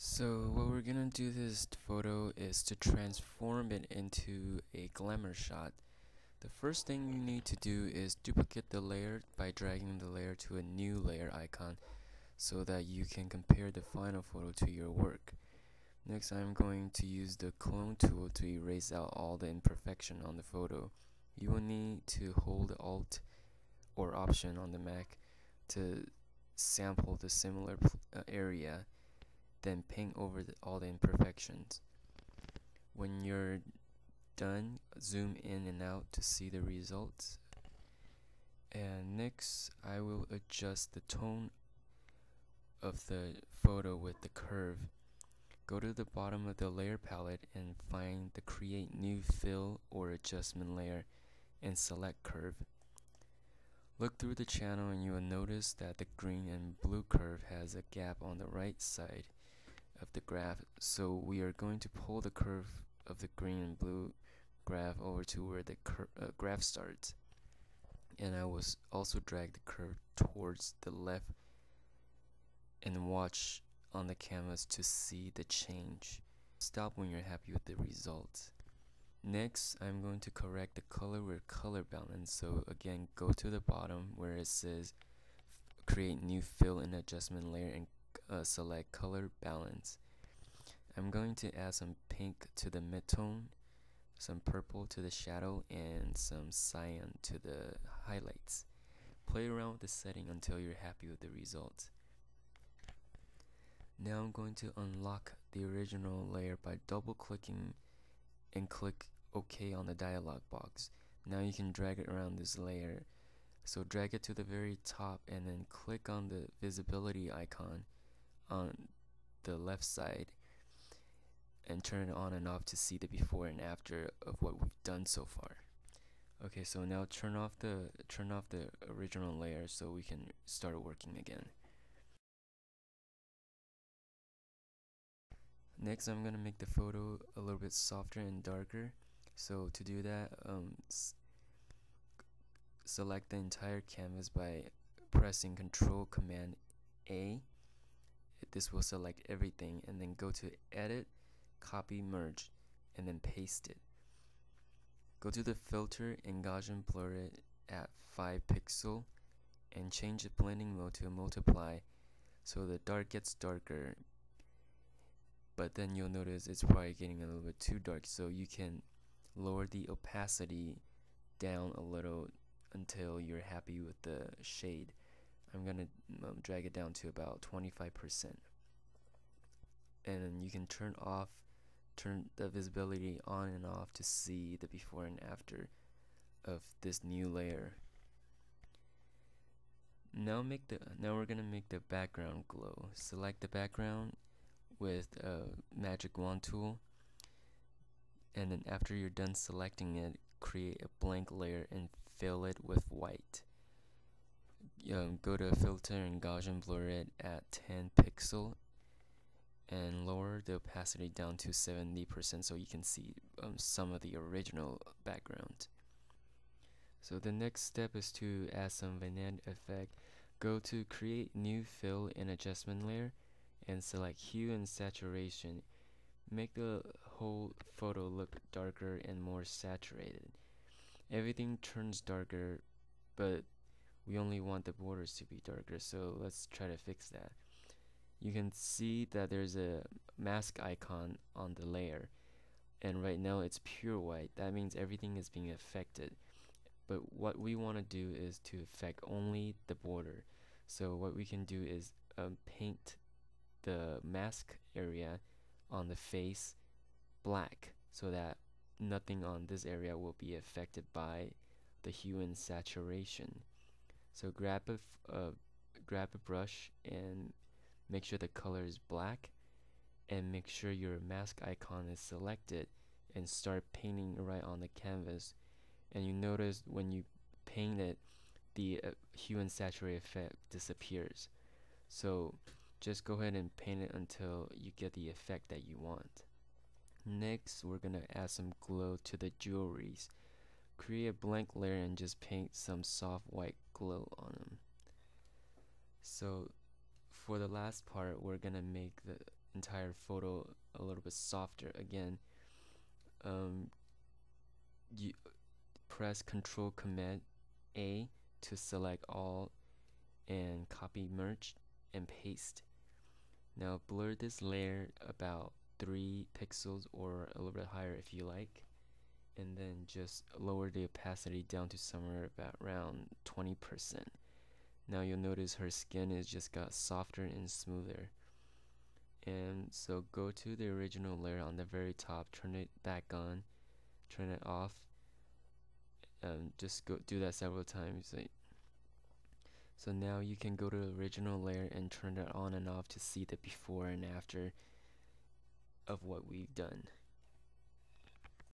So what we're gonna do this photo is to transform it into a glamour shot. The first thing you need to do is duplicate the layer by dragging the layer to a new layer icon so that you can compare the final photo to your work. Next, I'm going to use the clone tool to erase out all the imperfection on the photo. You will need to hold Alt or Option on the Mac to sample the similar area, then paint over all the imperfections. When you're done, zoom in and out to see the results. And next, I will adjust the tone of the photo with the curve. Go to the bottom of the layer palette and find the Create New Fill or Adjustment layer and select Curve. Look through the channel and you will notice that the green and blue curve has a gap on the right side of the graph, so we are going to pull the curve of the green and blue graph over to where the graph starts, and I will also drag the curve towards the left and watch on the canvas to see the change. Stop when you're happy with the results. Next, I'm going to correct the color with color balance. So again, go to the bottom where it says create new fill and adjustment layer and select color balance. I'm going to add some pink to the midtone, some purple to the shadow, and some cyan to the highlights. Play around with the setting until you're happy with the results. Now I'm going to unlock the original layer by double clicking and click OK on the dialog box. Now you can drag it around this layer. So drag it to the very top and then click on the visibility icon on the left side and turn it on and off to see the before and after of what we've done so far. Okay, so now turn off the original layer so we can start working again. Next, I'm gonna make the photo a little bit softer and darker. So to do that, select the entire canvas by pressing Control Command A. This will select everything, and then go to Edit, Copy, Merge, and then paste it. Go to the filter and Gaussian blur it at 5 pixel and change the blending mode to multiply so the dark gets darker, but then you'll notice it's probably getting a little bit too dark, so you can lower the opacity down a little until you're happy with the shade. I'm gonna drag it down to about 25%, and then you can turn the visibility on and off to see the before and after of this new layer. Now we're gonna make the background glow. Select the background with a magic wand tool, and then after you're done selecting it, create a blank layer and fill it with white. Go to filter and Gaussian blur it at 10 pixel and lower the opacity down to 70% so you can see some of the original background. So the next step is to add some vignette effect. Go to create new fill and adjustment layer and select hue and saturation. Make the whole photo look darker and more saturated. Everything turns darker, but we only want the borders to be darker, so let's try to fix that. You can see that there's a mask icon on the layer, and right now it's pure white. That means everything is being affected, but what we want to do is to affect only the border. So what we can do is paint the mask area on the face black so that nothing on this area will be affected by the hue and saturation. So grab a brush and make sure the color is black, and make sure your mask icon is selected, and start painting right on the canvas. And you notice when you paint it, the hue and saturate effect disappears. So just go ahead and paint it until you get the effect that you want. Next, we're gonna add some glow to the jewelries. Create a blank layer and just paint some soft white glow on them. So for the last part, we're gonna make the entire photo a little bit softer. Again, you press Control Command A to select all and copy, merge, and paste. Now blur this layer about 3 pixels or a little bit higher if you like, and then just lower the opacity down to somewhere about around 20%. Now you'll notice her skin is just got softer and smoother. And so go to the original layer on the very top, turn it back on, turn it off, just go do that several times. So now you can go to the original layer and turn it on and off to see the before and after of what we've done.